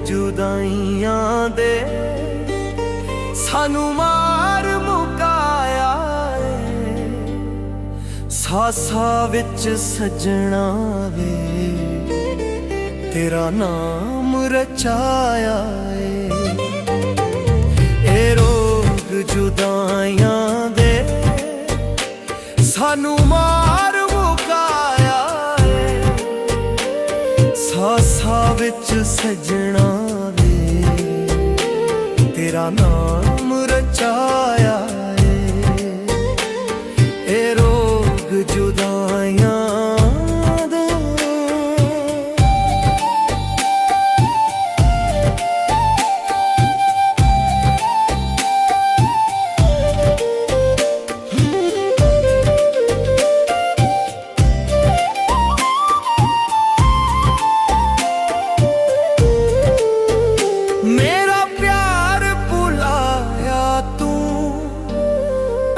जुदाइयां दे सानू मार मुकाया ए। सासा विच सजना वे तेरा नाम रचाया ए रोग जुदाइयां दे सानू मार मुकाया ए। सासा विच सजना वे तेरा नाम रचाया ए रोग जुदाइयां दे। मेरा प्यार भुलाया तू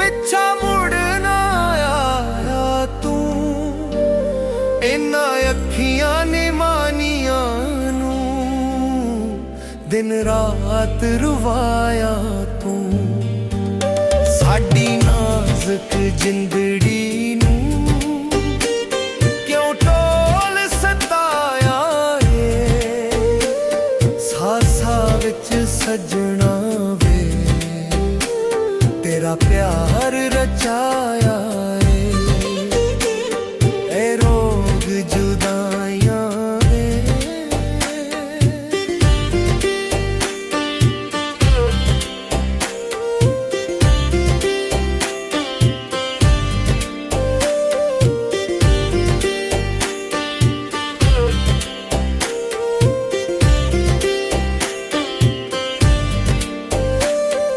पिछा मुड़ना आया तू इन्ना अखियां ने मानिया नू दिन रात रुवाया तू। साडी नाजुक जिंदड़ी नू क्यों टोल सताया ए। सासा विच सजना वे तेरा प्यार रचाया ए रोग जुदाइयां दे।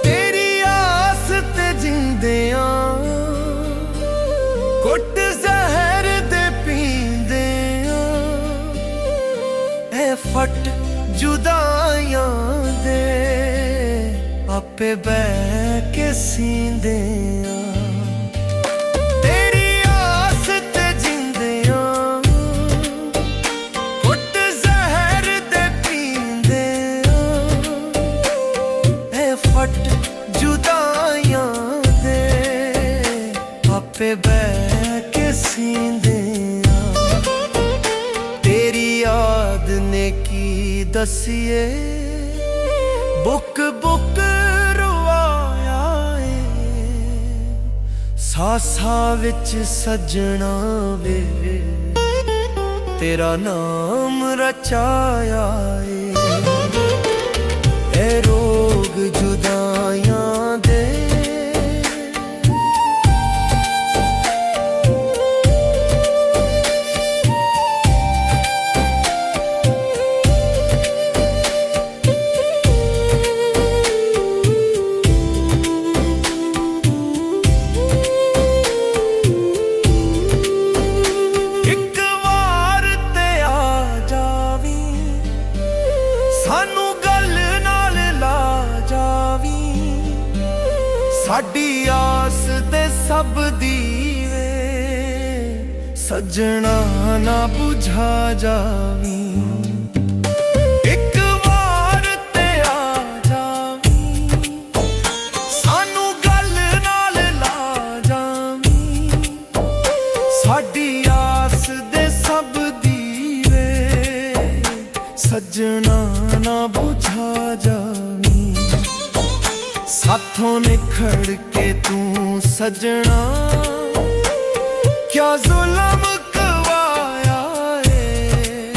तेरी आस ते जिंदियां घुट जहर दे पींदियां ए फट जुदाइयां दे आपे बह के सींदियां। तेरी आस ते जिंदियां घुट जहर दे पींदियां ए फट जुदाइयां दे आपे बह के सींदियां। तेरी याद ने की दसिए बुक बुक रुवाया ए। सासा विच सजना वे तेरा नाम रचाया ए रोग जुदाइयां दे। एक वार ते आ जावी सानू गल नाल ला जावी साडी आस दे सब दीवे सजना ना बुझा जावी। एक वार ते आ जावी सानू गल नाल ला जावी साडी आस दे सब दीवे सजना ना बुझा जावी। साथों निखड़ के तू सजना क्या जुल्म करवाया ए।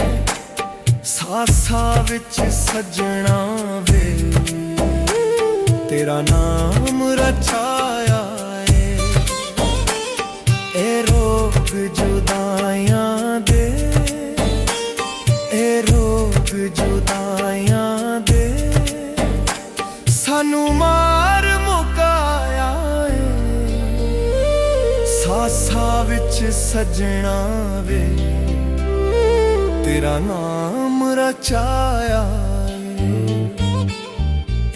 सासा विच सजना वे तेरा नाम रचाया ए रोग जुदाइयां दे ए रोग जुदाइयां दे सानू मार मुकाया ए। सासा विच सजना वे तेरा नाम रचाया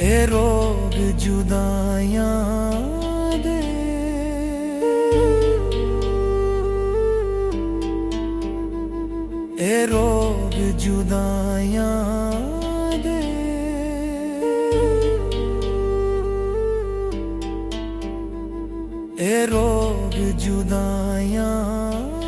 ए रोग जुदाइयां दे। ए रोग जुदाइयां दे। ए रोग जुदाइयां